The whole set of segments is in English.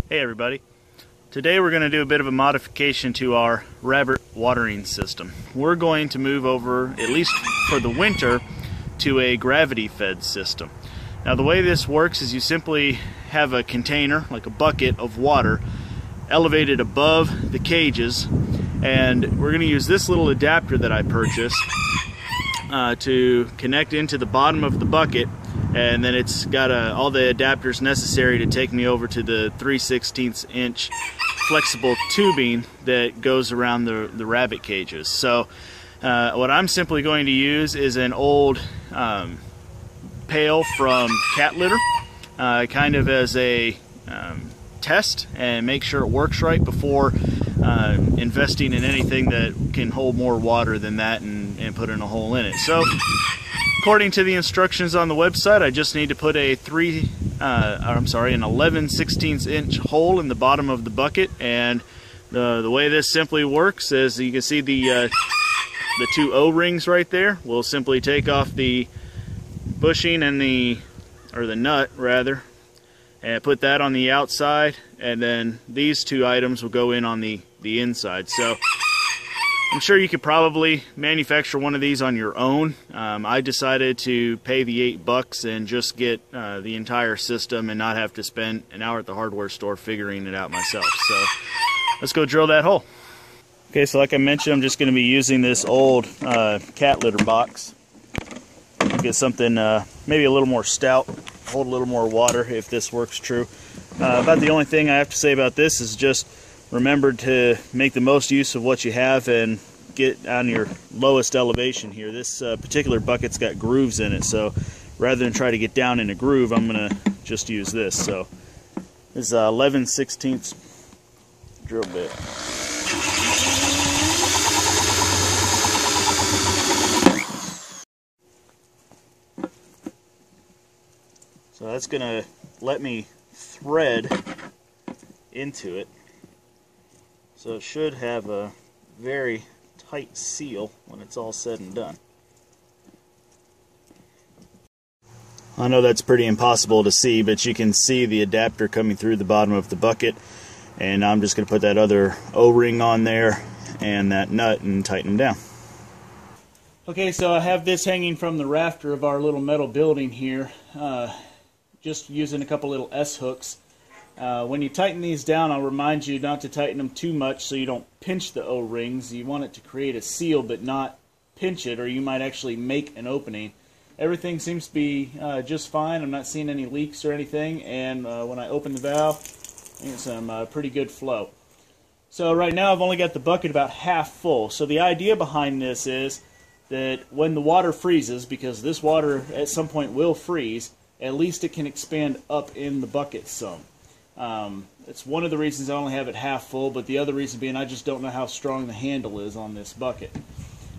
Hey everybody. Today we're going to do a bit of a modification to our rabbit watering system. We're going to move over, at least for the winter, to a gravity fed system. Now the way this works is you simply have a container, like a bucket of water, elevated above the cages, and we're going to use this little adapter that I purchased to connect into the bottom of the bucket, and then it's got all the adapters necessary to take me over to the 3/16 inch flexible tubing that goes around the rabbit cages. So what I'm simply going to use is an old pail from cat litter, kind of as a test and make sure it works right before investing in anything that can hold more water than that and putting a hole in it. So according to the instructions on the website, I just need to put an 11/16 inch hole in the bottom of the bucket, and the way this simply works is you can see the two O-rings right there. We'll simply take off the bushing and the nut rather, and put that on the outside, and then these two items will go in on the inside. So I'm sure you could probably manufacture one of these on your own. I decided to pay the $8 and just get the entire system and not have to spend an hour at the hardware store figuring it out myself. So let's go drill that hole. Okay, so like I mentioned, I'm just going to be using this old cat litter box. Get something maybe a little more stout, hold a little more water if this works true. About the only thing I have to say about this is just remember to make the most use of what you have and get on your lowest elevation here. This particular bucket's got grooves in it, so rather than try to get down in a groove, I'm going to just use this. So this is 11/16 drill bit. So that's going to let me thread into it. So it should have a very tight seal when it's all said and done. I know that's pretty impossible to see, but you can see the adapter coming through the bottom of the bucket. And I'm just going to put that other O-ring on there and that nut and tighten them down. Okay, so I have this hanging from the rafter of our little metal building here. Just using a couple little S-hooks. When you tighten these down, I'll remind you not to tighten them too much so you don't pinch the O-rings. You want it to create a seal but not pinch it, or you might actually make an opening. Everything seems to be just fine. I'm not seeing any leaks or anything, and when I open the valve, I get some pretty good flow. So right now I've only got the bucket about half full. So the idea behind this is that when the water freezes, because this water at some point will freeze, at least it can expand up in the bucket some. It's one of the reasons I only have it half full, but the other reason being I just don't know how strong the handle is on this bucket.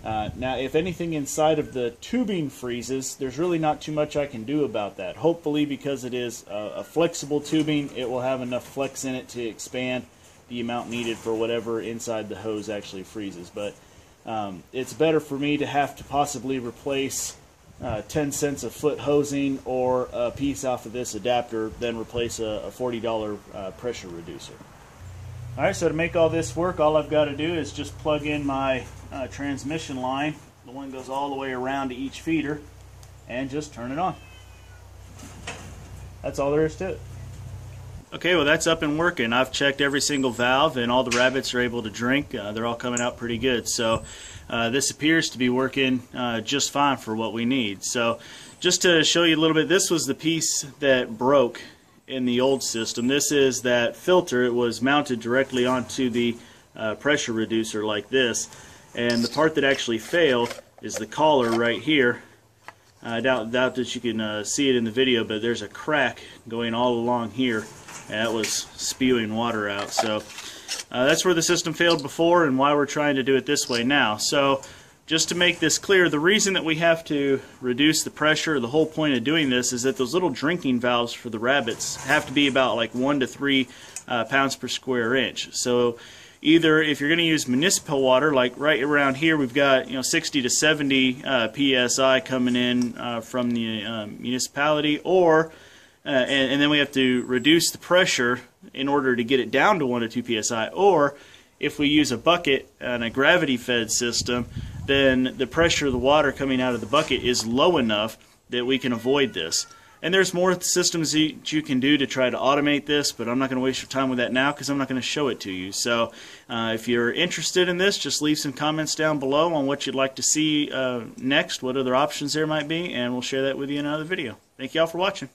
Now, if anything inside of the tubing freezes, there's really not too much I can do about that. Hopefully, because it is a flexible tubing, it will have enough flex in it to expand the amount needed for whatever inside the hose actually freezes. But it's better for me to have to possibly replace 10 cents a foot hosing or a piece off of this adapter than replace a $40 pressure reducer. Alright, so to make all this work, all I've got to do is just plug in my transmission line. The one goes all the way around to each feeder, and just turn it on. That's all there is to it. Okay, well that's up and working. I've checked every single valve and all the rabbits are able to drink. They're all coming out pretty good. So this appears to be working just fine for what we need. So just to show you a little bit, this was the piece that broke in the old system. This is that filter. It was mounted directly onto the pressure reducer like this. And the part that actually failed is the collar right here. I doubt that you can see it in the video, but there's a crack going all along here. And that was spewing water out. So that's where the system failed before and why we're trying to do it this way now. So just to make this clear, the reason that we have to reduce the pressure, the whole point of doing this is that those little drinking valves for the rabbits have to be about like 1 to 3 pounds per square inch. So either if you're going to use municipal water, like right around here we've got 60 to 70 psi coming in from the municipality, or and then we have to reduce the pressure in order to get it down to 1 to 2 psi, or if we use a bucket and a gravity fed system, then the pressure of the water coming out of the bucket is low enough that we can avoid this. And there's more systems that you can do to try to automate this, but I'm not going to waste your time with that now because I'm not going to show it to you. So if you're interested in this, just leave some comments down below on what you'd like to see next, what other options there might be, and we'll share that with you in another video. Thank you all for watching.